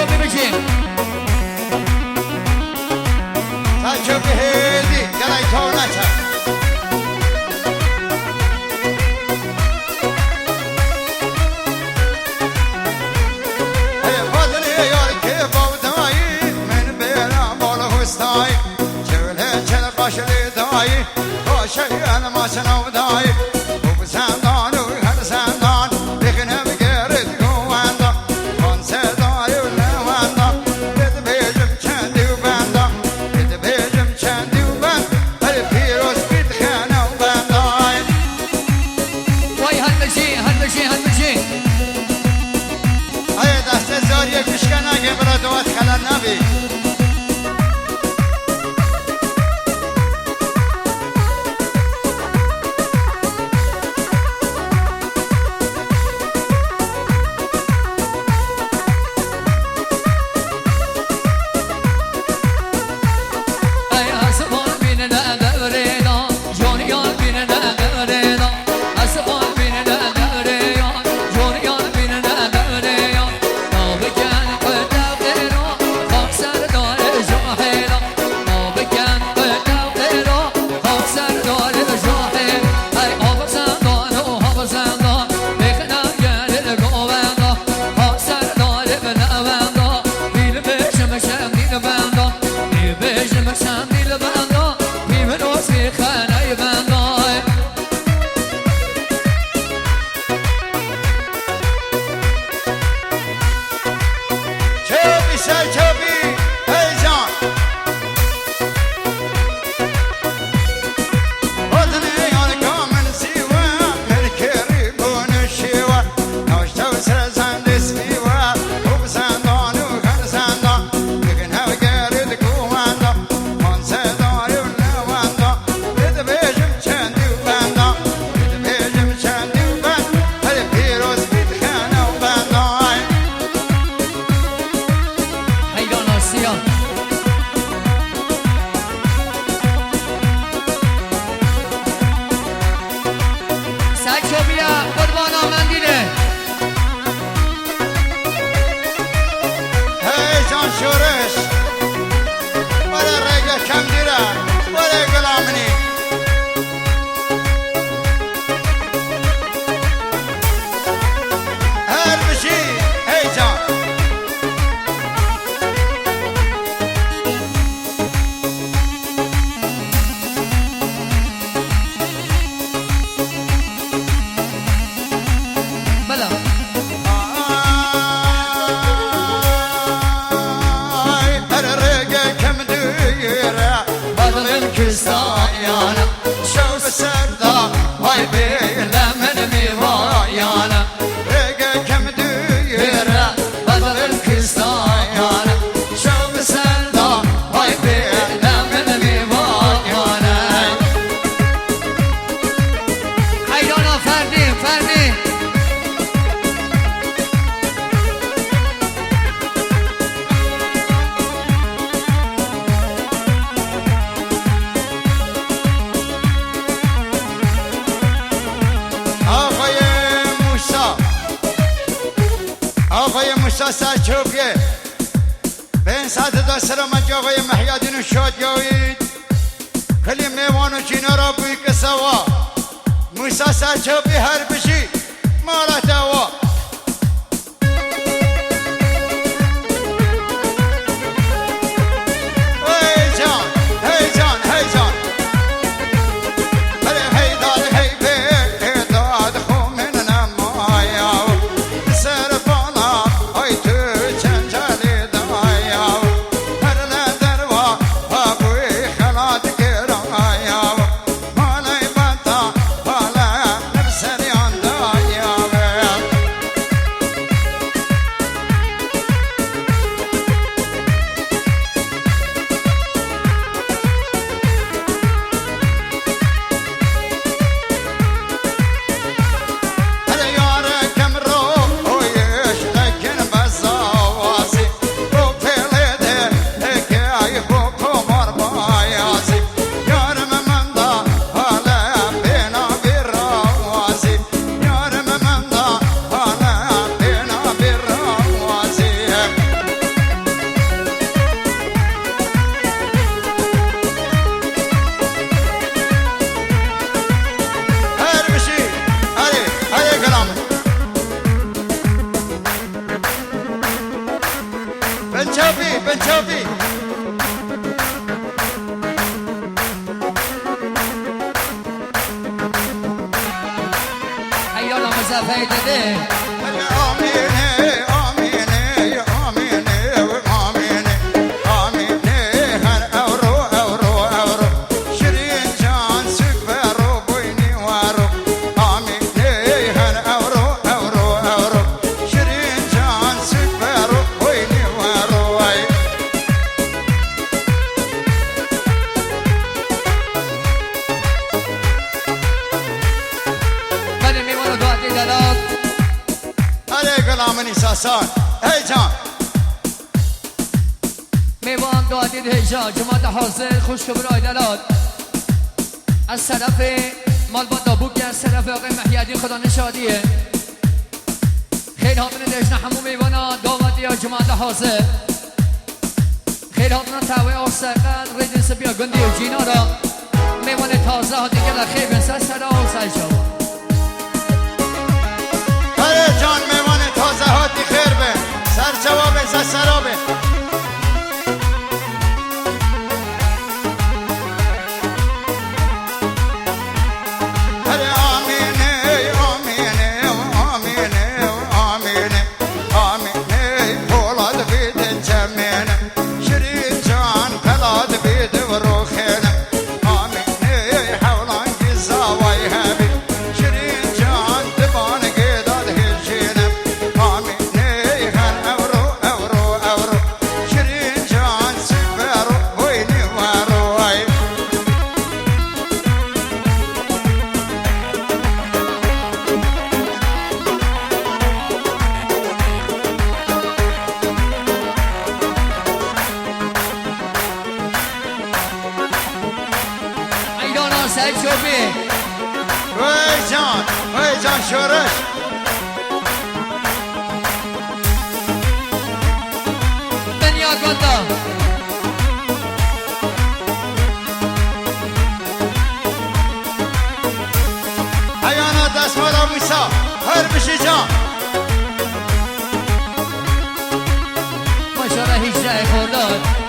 شوفي بجي شوفي هيدي قلعي تونتها هي فضلي يوركي بوداي من بينا موله وستاي شغلين شلقاش لي داي وشي انا ما سنو داي وبسندان وهالسندان بغنى بقرد قواندا خنسة داي ولواندا بتبيجم شندي وباندا بتبيجم شندي وباند الفيروس بيتخانة وبانداي وي هالمجي هالمجي هالمجي هاي دست الزورية كشكنا قبرة وادخل النبي شورش ولا رجع كم درا ولا قلامني هالمشي هيجان بلا كستايانا شوف السردة هاي بيلا من ميوايانا رقا كم ديرة بدل الكستايانا شوف السردة هاي بيلا من ميوايانا حيرانا فردي فردي آقای موسی سرچوبیه به این ساعت دستر آمد که آقای محیادین شاد گوید کلی میوان و چینا را بوی که سوا موسی سرچوبی هر بشی مالا توا صفحه داده آمینه آمینه آمینه آمینه آمینه هر اورو اورو اورو شیرین جان سکبرو بوینی وارو آمینه هر اورو اورو اورو شیرین جان سکبرو بوینی وارو ای من میوانو دعاتی دلال آره گلامنی ساسان ای جان میوان دعاتی دهجان جماعت حاضر خوش کبرای دلال از طرف مال با دابوکی از طرف آقای محیدی خدا نشادیه خیلی ها من دهجن همون میوانا دعاتی ها جماعت حاضر خیلی ها من تاوی آسقن ریدنس بیا گندی و جینا را میوان تازه ها دیگه لخیب انسان سر آسای شما آره جان میوان تازه هاتی خیر به سر جواب سر سرابه آره آمینه آمینه آمینه آمینه آمینه پولاد بیدن جمینه شیرین جان پلاد بید و روخینه آمینه حولان گزاوی هبی شیرین جان دبان گداد هجینه آمینه هر اورو اورو اورو شیرین جان سفرو بوینی وارو ای ایدانا سعید شوفی وی جان شورش دنیا گندا حیانا دست مالا موسا هر بشی جان ماشاءالله 18 خرداد